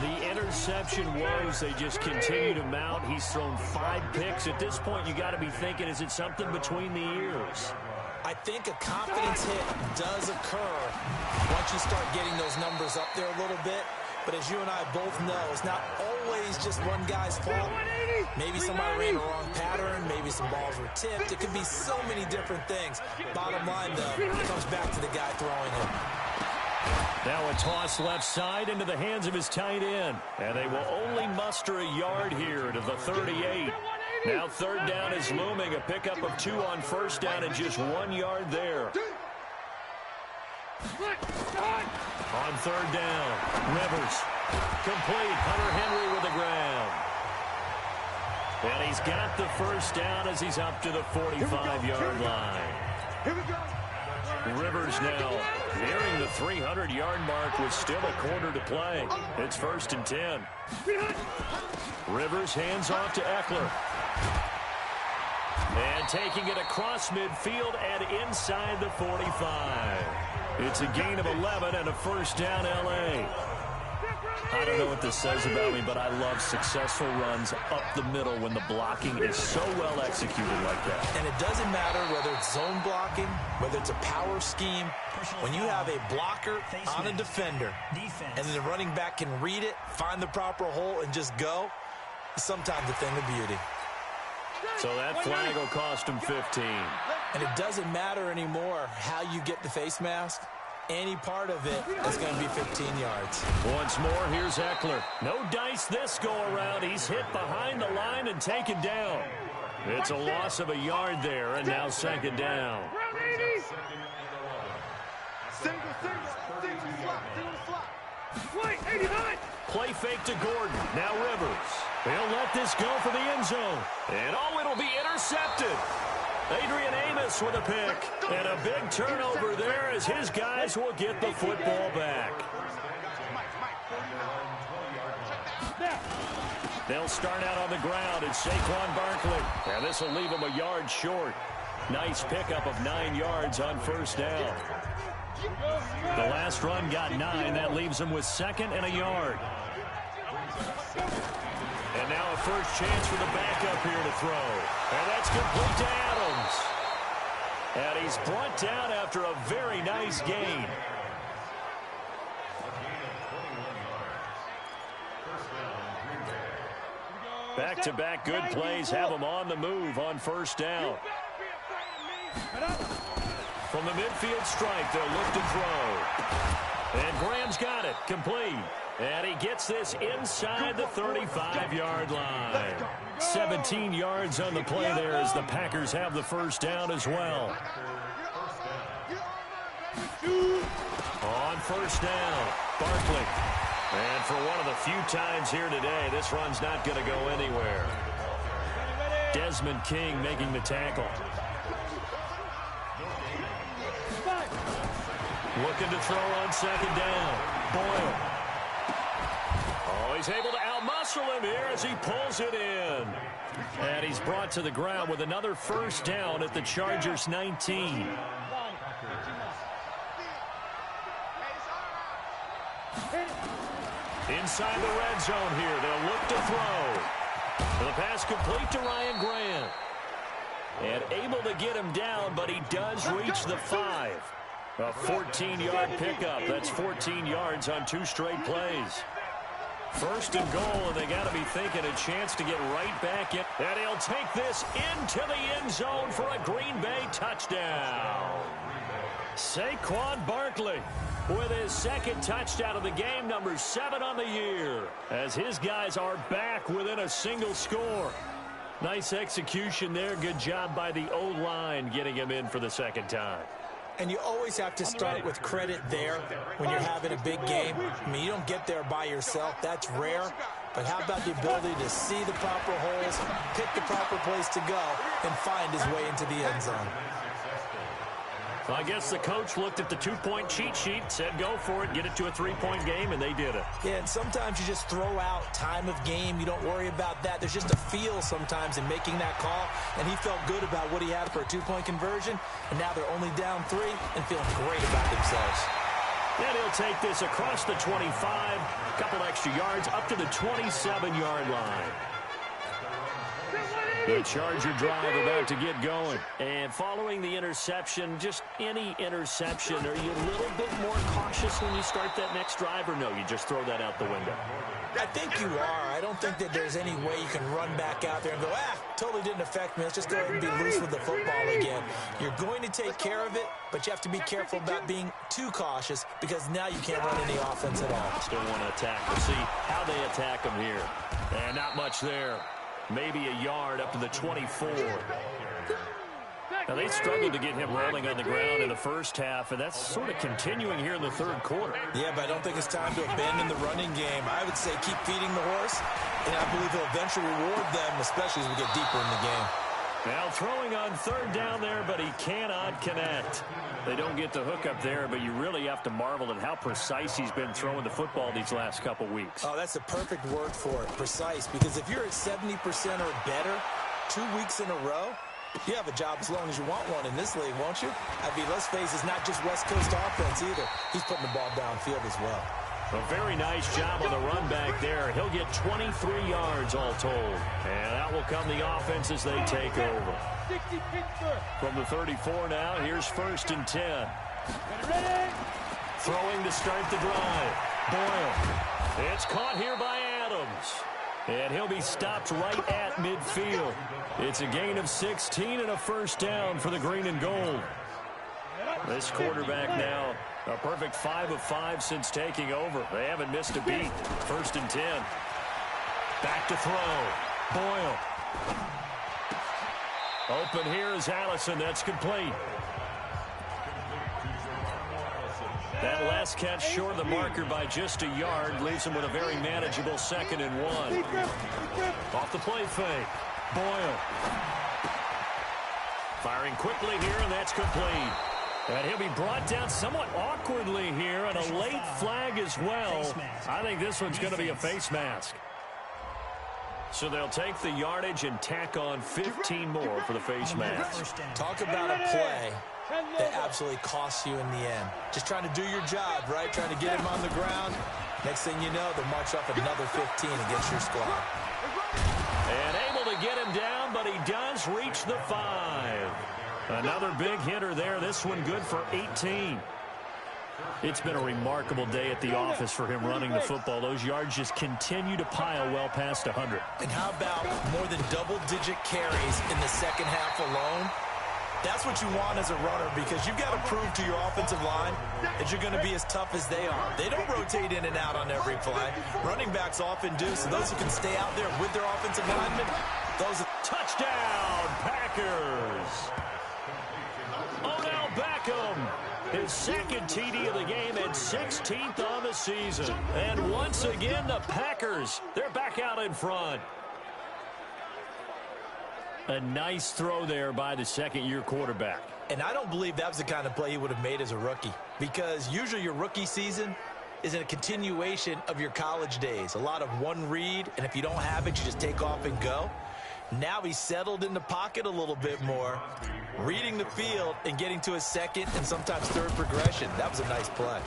The interception woes, they just continue to mount. He's thrown 5 picks. At this point, you got to be thinking, is it something between the ears? I think a confidence hit does occur once you start getting those numbers up there a little bit. But as you and I both know, it's not always just one guy's fault. Maybe somebody ran the wrong pattern. Maybe some balls were tipped. It could be so many different things. Bottom line, though, it comes back to the guy throwing it. Now a toss left side into the hands of his tight end. And they will only muster a yard here to the 38. Now 3rd down is looming. A pickup of 2 on 1st down and just 1 yard there. On 3rd down, Rivers. Complete. Hunter Henry with the ground. And he's got the 1st down as he's up to the 45-yard line. Rivers now nearing the 300-yard mark with still a quarter to play. It's 1st and 10. Rivers hands off to Eckler. And taking it across midfield and inside the 45. It's a gain of 11 and a 1st down, L.A. I don't know what this says about me, but I love successful runs up the middle when the blocking is so well executed like that. And it doesn't matter whether it's zone blocking, whether it's a power scheme. When you have a blocker on a defender, and then the running back can read it, find the proper hole, and just go, it's sometimes a thing of beauty. So that flag will cost him 15. And it doesn't matter anymore how you get the face mask. Any part of it is going to be 15 yards. Once more, here's Eckler. No dice this go-around. He's hit behind the line and taken down. It's a loss of a yard there, and now 2nd down. Play fake to Gordon. Now Rivers. He'll let this go for the end zone. And oh, it'll be intercepted. Adrian Amos with a pick. And a big turnover there as his guys will get the football back. They'll start out on the ground. It's Saquon Barkley. And this will leave him a yard short. Nice pickup of 9 yards on first down. The last run got 9. That leaves him with 2nd and a yard. And now a first chance for the backup here to throw. And that's complete to Adams. And he's brought down after a very nice gain. Back-to-back good plays have him on the move on first down. From the midfield strike, they'll look to throw. And Graham's got it, complete. And he gets this inside the 35-yard line. 17 yards on the play there as the Packers have the first down as well. On first down, Barkley. And for one of the few times here today, this run's not going to go anywhere. Desmond King making the tackle. Looking to throw on second down. Boyle. Oh, he's able to outmuscle him here as he pulls it in. And he's brought to the ground with another first down at the Chargers' 19. Inside the red zone here. They'll look to throw. The pass complete to Ryan Grant. And able to get him down, but he does reach the 5. A 14-yard pickup. That's 14 yards on 2 straight plays. First and goal, and they got to be thinking a chance to get right back in. And he'll take this into the end zone for a Green Bay touchdown. Saquon Barkley with his 2nd touchdown of the game, number 7 on the year, as his guys are back within a single score. Nice execution there. Good job by the O-line getting him in for the 2nd time. And you always have to start with credit there when you're having a big game. I mean, you don't get there by yourself. That's rare. But how about the ability to see the proper holes, pick the proper place to go, and find his way into the end zone? Well, I guess the coach looked at the 2-point cheat sheet, said go for it, get it to a 3-point game, and they did it. Yeah, and sometimes you just throw out time of game. You don't worry about that. There's just a feel sometimes in making that call, and he felt good about what he had for a 2-point conversion, and now they're only down 3 and feeling great about themselves. And he'll take this across the 25, a couple extra yards, up to the 27-yard line. The Charger drive about to get going. And following the interception, just any interception, are you a little bit more cautious when you start that next drive, or no, you just throw that out the window? I think you are. I don't think that there's any way you can run back out there and go, totally didn't affect me. Let's just go ahead and be loose with the football again. You're going to take care of it, but you have to be careful about being too cautious because now you can't run any offense at all. Still want to attack. We'll see how they attack him here. And not much there. Maybe a yard up to the 24. Now, they struggled to get him rolling on the ground in the first half, and that's sort of continuing here in the third quarter. Yeah, but I don't think it's time to abandon the running game. I would say keep feeding the horse, and I believe he'll eventually reward them, especially as we get deeper in the game. Now throwing on third down there, but he cannot connect. They don't get the hook up there, but you really have to marvel at how precise he's been throwing the football these last couple weeks. Oh, that's a perfect word for it, precise, because if you're at 70% or better 2 weeks in a row, you have a job as long as you want one in this league, won't you? I mean, let's face it, it's not just West Coast offense either. He's putting the ball downfield as well. A very nice job on the run back there. He'll get 23 yards all told. And out will come the offense as they take over. From the 34 now, here's 1st and 10. Throwing to start the drive. Boyle. It's caught here by Adams. And he'll be stopped right at midfield. It's a gain of 16 and a first down for the green and gold. This quarterback now, a perfect 5 of 5 since taking over. They haven't missed a beat. 1st and 10. Back to throw. Boyle. Open here is Allison. That's complete. That last catch short of the marker by just a yard leaves him with a very manageable 2nd and 1. Off the play fake. Boyle. Firing quickly here, and that's complete. And he'll be brought down somewhat awkwardly here, and a late flag as well. I think this one's going to be a face mask. So they'll take the yardage and tack on 15 more for the face mask. Talk about a play that absolutely costs you in the end. Just trying to do your job, right? Trying to get him on the ground. Next thing you know, they'll march up another 15 against your squad. And able to get him down, but he does reach the 5. Another big hitter there. This one good for 18. It's been a remarkable day at the office for him running the football. Those yards just continue to pile well past 100. And how about more than double-digit carries in the second half alone? That's what you want as a runner, because you've got to prove to your offensive line that you're going to be as tough as they are. They don't rotate in and out on every play. Running backs often do, so those who can stay out there with their offensive linemen, those are... Touchdown, Packers! Odell Beckham, his second TD of the game and 16th on the season. And once again, the Packers, they're back out in front. A nice throw there by the second-year quarterback. And I don't believe that was the kind of play he would have made as a rookie, because usually your rookie season is in a continuation of your college days. A lot of one read, and if you don't have it, you just take off and go. Now he's settled in the pocket a little bit more, reading the field and getting to his second and sometimes third progression. That was a nice play.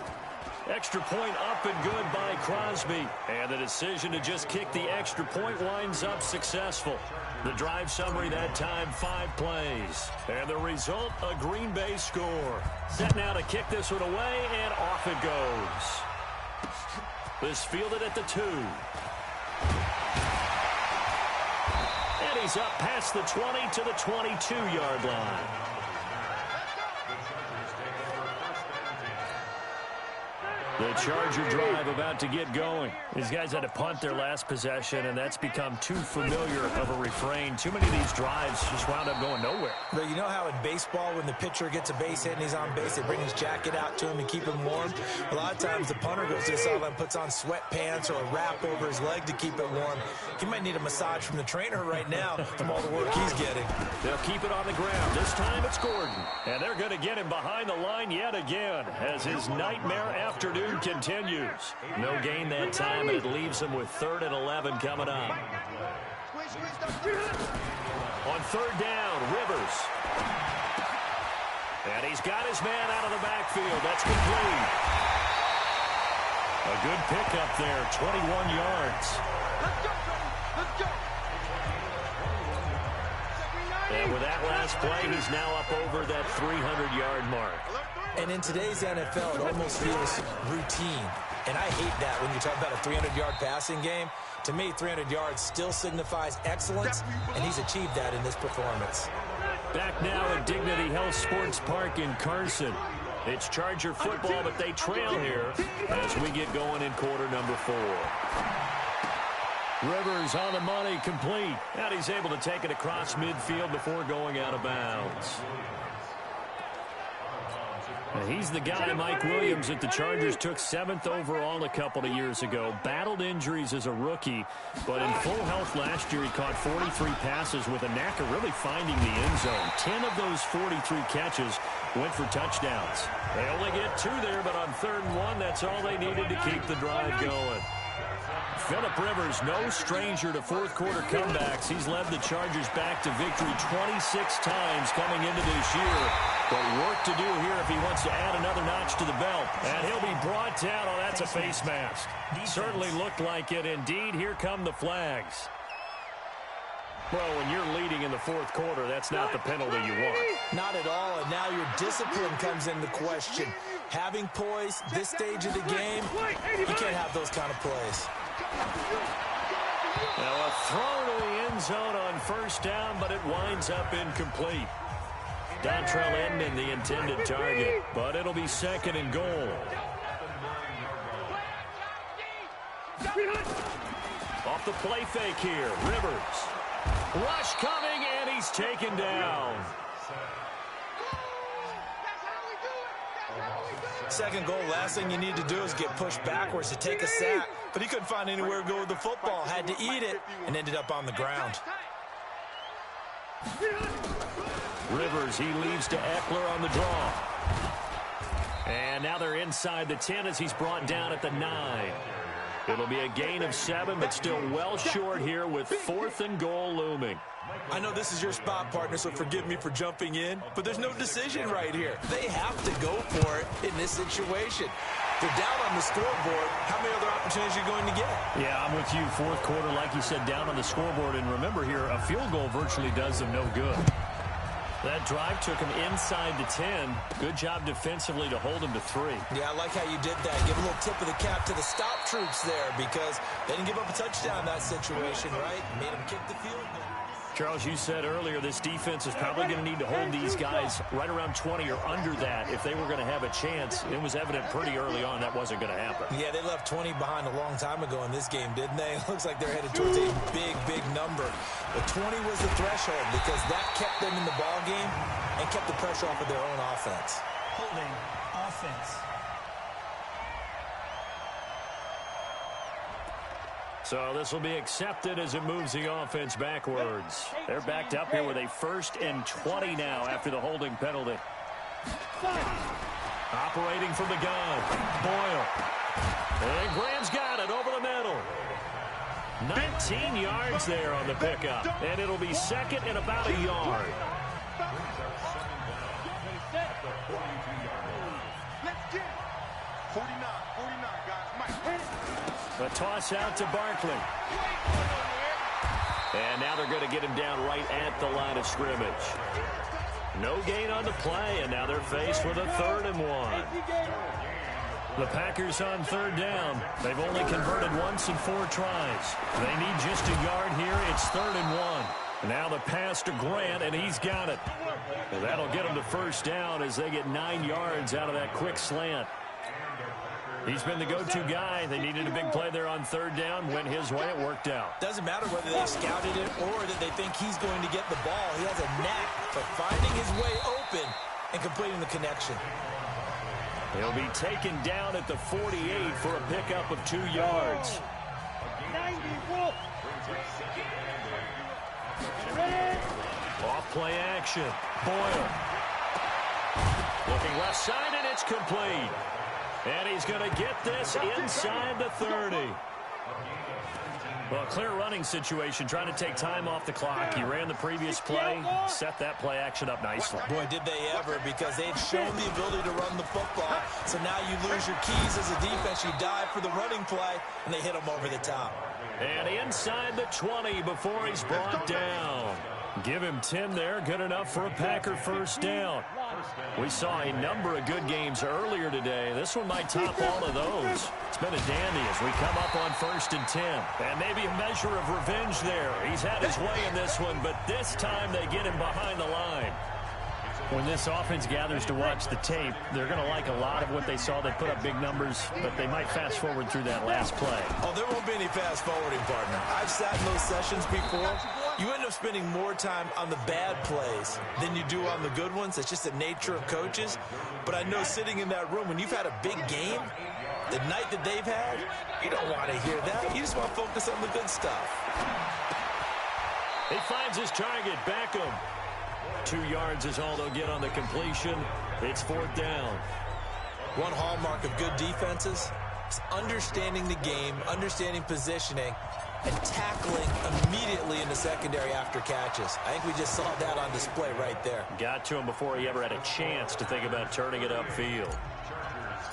Extra point up and good by Crosby. And the decision to just kick the extra point winds up successful. The drive summary that time, 5 plays. And the result, a Green Bay score. Set now to kick this one away, and off it goes. This fielded at the 2. And he's up past the 20 to the 22-yard line. The Charger drive about to get going. These guys had to punt their last possession, and that's become too familiar of a refrain. Too many of these drives just wound up going nowhere. But you know how in baseball, when the pitcher gets a base hit and he's on base, they bring his jacket out to him to keep him warm? A lot of times the punter goes to the sideline, puts on sweatpants or a wrap over his leg to keep it warm. He might need a massage from the trainer right now from all the work he's getting. They'll keep it on the ground. This time it's Gordon. And they're going to get him behind the line yet again as his nightmare afternoon continues. No gain that time, and it leaves him with 3rd and 11 coming up. On 3rd down, Rivers. And he's got his man out of the backfield. That's complete. A good pickup there, 21 yards. Let's go, let's go. And with that last play, he's now up over that 300-yard mark. And in today's NFL, it almost feels routine. And I hate that when you talk about a 300-yard passing game. To me, 300 yards still signifies excellence, and he's achieved that in this performance. Back now at Dignity Health Sports Park in Carson. It's Charger football, but they trail here as we get going in quarter number 4. Rivers on the money, complete. And he's able to take it across midfield before going out of bounds. He's the guy, Mike Williams, that the Chargers took 7th overall a couple of years ago. Battled injuries as a rookie, but in full health last year, he caught 43 passes with a knack of really finding the end zone. 10 of those 43 catches went for touchdowns. They only get 2 there, but on 3rd and 1, that's all they needed to keep the drive going. Phillip Rivers, no stranger to fourth-quarter comebacks. He's led the Chargers back to victory 26 times coming into this year. But work to do here if he wants to add another notch to the belt. And he'll be brought down. Oh, that's a face mask. Certainly looked like it. Indeed, here come the flags. Well, when you're leading in the fourth quarter, that's not the penalty you want. Not at all, and now your discipline comes into question. Having poise this stage of the game, you can't have those kind of plays. Now a throw to the end zone on 1st down, but it winds up incomplete. Dontrell Inman, the intended target, but it'll be 2nd and goal. Off the play fake here, Rivers. Rush coming, and he's taken down. 2nd goal, last thing you need to do is get pushed backwards to take a sack. But he couldn't find anywhere to go with the football. Had to eat it and ended up on the ground. Rivers, he leads to Eckler on the draw. And now they're inside the 10 as he's brought down at the 9. It'll be a gain of 7, but still well short here with 4th and goal looming. I know this is your spot, partner, so forgive me for jumping in, but there's no decision right here. They have to go for it in this situation. They're down on the scoreboard. How many other opportunities are you going to get? Yeah, I'm with you. 4th quarter, like you said, down on the scoreboard. And remember here, a field goal virtually does them no good. That drive took him inside the 10. Good job defensively to hold him to 3. Yeah, I like how you did that. Give a little tip of the cap to the stop troops there because they didn't give up a touchdown in that situation, right? Made them kick the field goal. Charles, you said earlier this defense is probably going to need to hold these guys right around 20 or under that if they were going to have a chance. It was evident pretty early on that wasn't going to happen. Yeah, they left 20 behind a long time ago in this game, didn't they? It looks like they're headed towards a big, big number. But 20 was the threshold because that kept them in the ball game and kept the pressure off of their own offense. Holding offense. So this will be accepted as it moves the offense backwards. They're backed up here with a 1st and 20 now after the holding penalty. Operating from the gun, Boyle. And Graham's got it over the middle. 19 yards there on the pickup. And it'll be 2nd and about a yard. Let's get it. 49, guys. Mike. A toss out to Barkley. And now they're going to get him down right at the line of scrimmage. No gain on the play, and now they're faced with a 3rd and 1. The Packers on 3rd down. They've only converted once in 4 tries. They need just a yard here. It's 3rd and 1. Now the pass to Grant, and he's got it. Well, that'll get them to 1st down as they get 9 yards out of that quick slant. He's been the go-to guy. They needed a big play there on 3rd down. Went his way. It worked out. Doesn't matter whether they scouted it or that they think he's going to get the ball. He has a knack for finding his way open and completing the connection. He'll be taken down at the 48 for a pickup of 2 yards. Off play action. Boyle. Looking left side, and it's complete. And he's going to get this inside the 30. Well, clear running situation, trying to take time off the clock. He ran the previous play, set that play action up nicely. Boy, did they ever, because they had shown the ability to run the football. So now you lose your keys as a defense. You dive for the running play, and they hit him over the top. And inside the 20 before he's brought down. Give him 10 there, good enough for a Packer 1st down. We saw a number of good games earlier today. This one might top all of those. It's been a dandy as we come up on 1st and 10. And maybe a measure of revenge there. He's had his way in this one, but this time they get him behind the line. When this offense gathers to watch the tape, they're going to like a lot of what they saw. They put up big numbers, but they might fast forward through that last play. Oh, there won't be any fast forwarding, partner. I've sat in those sessions before. You end up spending more time on the bad plays than you do on the good ones. It's just the nature of coaches. But I know sitting in that room, when you've had a big game, the night that they've had, you don't want to hear that. You just want to focus on the good stuff. He finds his target, Beckham. 2 yards is all they'll get on the completion. It's 4th down. One hallmark of good defenses is understanding the game, understanding positioning, and tackling immediately in the secondary after catches. I think we just saw that on display right there. Got to him before he ever had a chance to think about turning it upfield.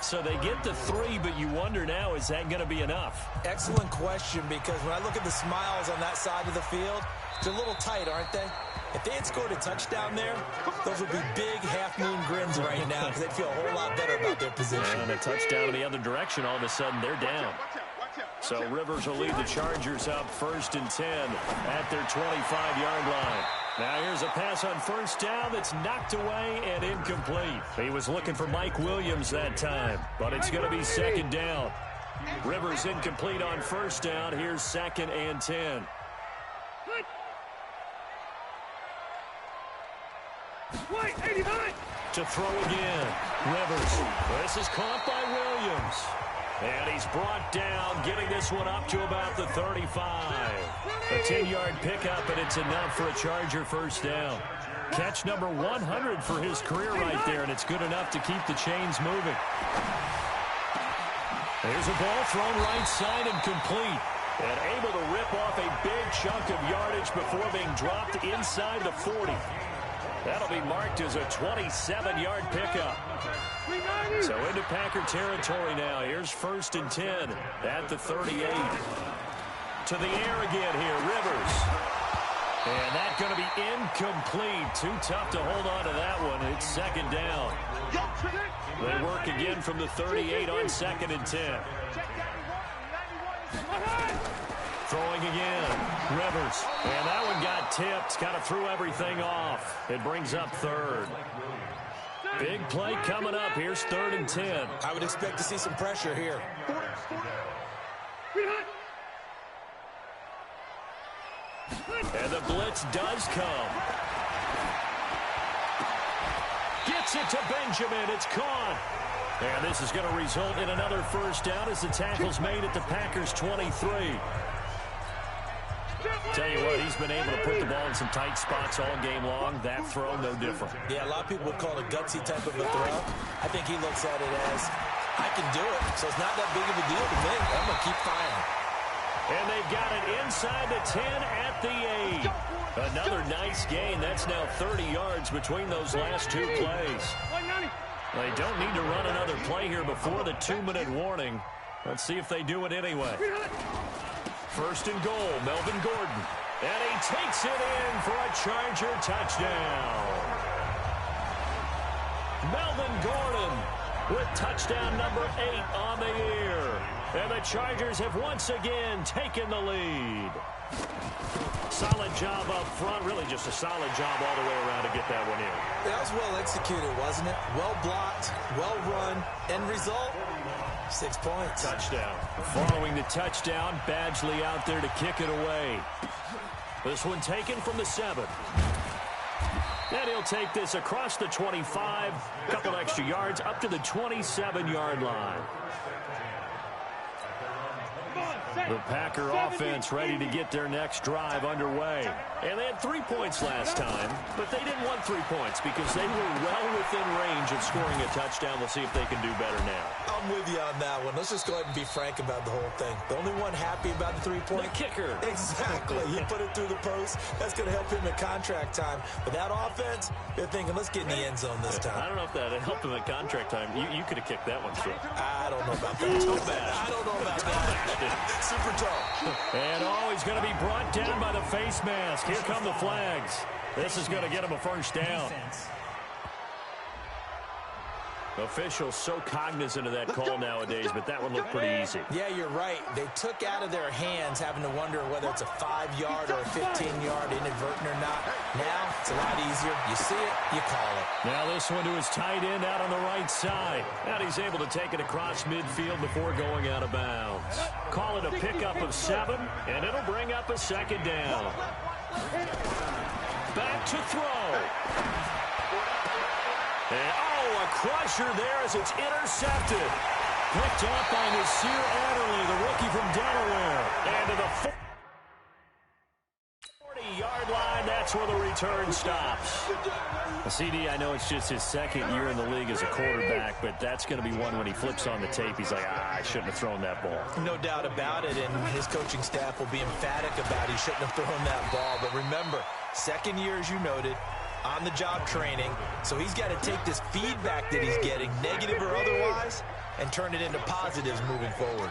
So they get the 3, but you wonder now, is that going to be enough? Excellent question, because when I look at the smiles on that side of the field, they're a little tight, aren't they? If they had scored a touchdown there, those would be big half-moon grins right now because they'd feel a whole lot better about their position. And a touchdown in the other direction, all of a sudden they're down. So Rivers will lead the Chargers up 1st and 10 at their 25-yard line. Now here's a pass on 1st down that's knocked away and incomplete. He was looking for Mike Williams that time, but it's going to be 2nd down. Rivers incomplete on 1st down. Here's 2nd and 10. To throw again. Rivers. This is caught by Williams. And he's brought down, getting this one up to about the 35. A 10-yard pickup, and it's enough for a Charger 1st down. Catch number 100 for his career right there, and it's good enough to keep the chains moving. Here's a ball thrown right side and complete. And able to rip off a big chunk of yardage before being dropped inside the 40. That'll be marked as a 27-yard pickup. So into Packer territory now. Here's 1st and 10 at the 38. To the air again here, Rivers. And that's going to be incomplete. Too tough to hold on to that one. It's 2nd down. They work again from the 38 on 2nd and 10. Throwing again, Rivers. And that one got tipped, kind of threw everything off. It brings up 3rd. Big play coming up. Here's 3rd and 10. I would expect to see some pressure here. And the blitz does come. Gets it to Benjamin. It's caught. And this is going to result in another 1st down as the tackle's made at the Packers' 23. Tell you what, he's been able to put the ball in some tight spots all game long. That throw, no different. Yeah, a lot of people would call it a gutsy type of a throw. I think he looks at it as, I can do it, so it's not that big of a deal to me. I'm going to keep firing. And they've got it inside the 10 at the 8. Another nice gain. That's now 30 yards between those last 2 plays. They don't need to run another play here before the 2-minute warning. Let's see if they do it anyway. 1st and goal, Melvin Gordon. And he takes it in for a Charger touchdown. Melvin Gordon with touchdown number 8 on the year. And the Chargers have once again taken the lead. Solid job up front. Really just a solid job all the way around to get that one in. That was well executed, wasn't it? Well blocked, well run. End result, 6 points. Touchdown. Following the touchdown, Badgley out there to kick it away. This one taken from the 7. And he'll take this across the 25. A couple extra yards up to the 27-yard line. The Packer offense ready to get their next drive underway. And they had 3 points last time, but they didn't want 3 points because they were well within range of scoring a touchdown. We'll see if they can do better now. I'm with you on that one. Let's just go ahead and be frank about the whole thing. The only one happy about the 3-point? The kicker. Exactly. He put it through the post. That's going to help him at contract time. But that offense, they're thinking, let's get in the end zone this time. I don't know if that helped him at contract time. You could have kicked that one through. I don't know about that. Too bad. I don't know about that. Super tough. And he's going to be brought down by the face mask. Here come the flags. This is going to get him a 1st down. Officials so cognizant of that call nowadays, but that one looked pretty easy. Yeah, you're right. They took out of their hands having to wonder whether it's a 5-yard or a 15-yard inadvertent or not. Now, it's a lot easier. You see it, you call it. Now this one to his tight end out on the right side. And he's able to take it across midfield before going out of bounds. Call it a pickup of 7, and it'll bring up a 2nd down. Back to throw. And, a crusher there as it's intercepted. Picked up by Nasir Adderley, the rookie from Delaware. And to the 40-yard line, that's where the return stops. CD, I know it's just his 2nd year in the league as a quarterback, but that's going to be one when he flips on the tape. He's like, I shouldn't have thrown that ball. No doubt about it, and his coaching staff will be emphatic about he shouldn't have thrown that ball. But remember, 2nd year, as you noted, on-the-job training, so he's got to take this feedback that he's getting, negative or otherwise, and turn it into positives moving forward.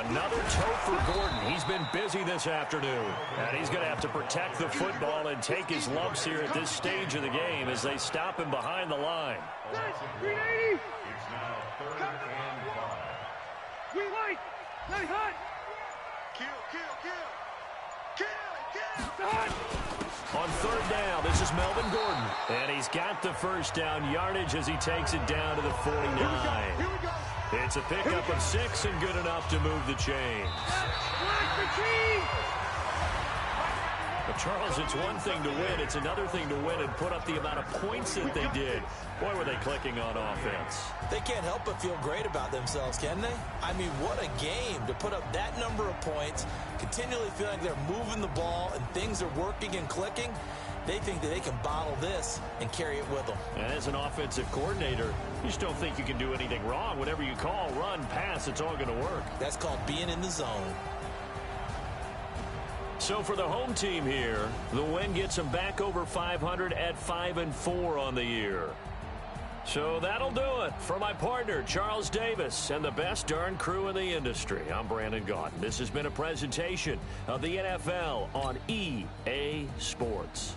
Another toe for Gordon. He's been busy this afternoon, and he's going to have to protect the football and take his lumps here at this stage of the game as they stop him behind the line. 380. It's now 3rd and 5. Green light. Nice hot. Kill. On 3rd down, this is Melvin Gordon. And he's got the 1st down yardage as he takes it down to the 49. Here we go. It's a pickup of 6 and good enough to move the chains. But Charles, it's one thing to win. It's another thing to win and put up the amount of points that they did. Boy, were they clicking on offense. They can't help but feel great about themselves, can they? I mean, what a game to put up that number of points, continually feeling like they're moving the ball and things are working and clicking. They think that they can bottle this and carry it with them. And as an offensive coordinator, you just don't think you can do anything wrong. Whatever you call, run, pass, it's all going to work. That's called being in the zone. So for the home team here, the win gets them back over 500 at 5-4 on the year. So that'll do it. For my partner, Charles Davis, and the best darn crew in the industry, I'm Brandon Gaudin. This has been a presentation of the NFL on EA Sports.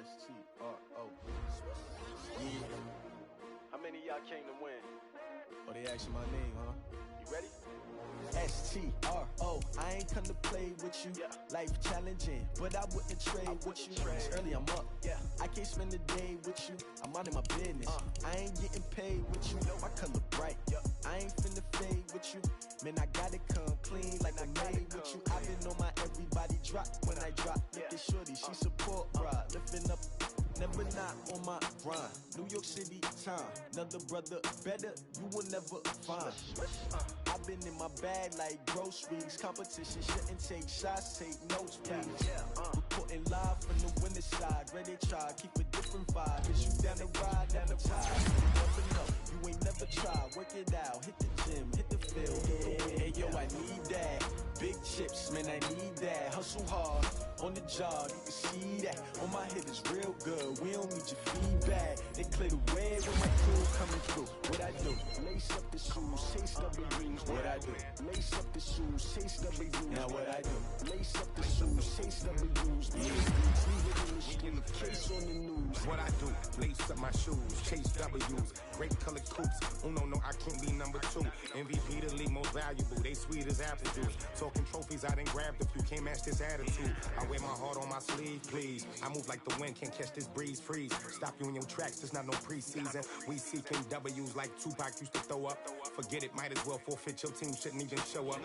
S-T-R-O. Yeah. How many of y'all came to win? Oh, they asking my name, huh? You ready? S-T-R-O. I ain't come to play with you. Yeah. Life challenging, but I wouldn't trade with you. It's early, I'm up. Yeah. I can't spend the day with you. I'm out of my business. I ain't getting paid with you. My color bright. Yeah. I ain't finna fade with you. Man, I gotta come clean like I made with you. I've been on my everybody drop when I drop. Look at shorty, she support ride. Lifting up, never not on my grind. New York City time, another brother better, you will never find. I've been in my bag like groceries. Competition shouldn't take shots, take notes, please. Reporting live from the winning side. Ready to try, keep a different vibe. Cause you down the ride, never tired. You never know, you ain't never tried. Work it out, hit the gym, hit the field. Hey yo, I need that. Big chips, man, I need that. Hustle hard, on the job, you can see that. On my hit is real good, we don't need your feedback. They clear the way with my crew coming through. What I do? Lace up the shoes, chase W's. What I do? Lace up the shoes, chase W's. Now what I do? Lace up the shoes, chase W's. Case on the news. What I do? Lace up my shoes, chase W's. Great colored coops. Oh no, I can't be number 2. MVP the league most valuable. They sweet as apple juice. Talking trophies, I done grabbed a few. Can't match this attitude. I wear my heart on my sleeve, please. I move like the wind, can't catch this breeze. Freeze. Stop you in your tracks. There's not no preseason. We seeking W's like Tupac used to throw up. Forget it, might as well forfeit. Your team shouldn't even show up.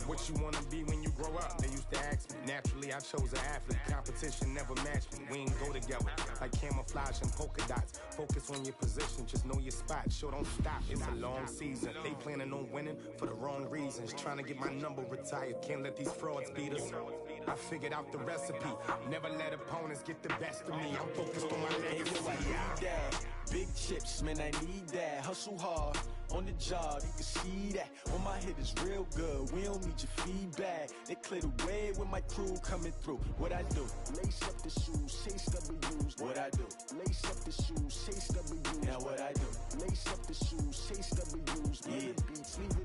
What you wanna be when you grow up? They used to ask me. Naturally, I chose an athlete. Competition never matched me. We ain't go together like camouflage and polka dots. Focus on your position, just know your spot. Sure, don't stop. It's a long season. They planning on winning for the wrong reasons. Trying to get my number retired. Can't let these frauds beat us. I figured out the recipe. Never let opponents get the best of me. I'm focused on my legacy. I need that. Big chips, man, I need that. Hustle hard, on the job, you can see that. On my hit is real good, we don't need your feedback. They clear the way with my crew coming through. What I do? Lace up the shoes, chase W's. What I do? Lace up the shoes, chase W's. Now what I do? Lace up the shoes, chase W's. Yeah. Beats, leave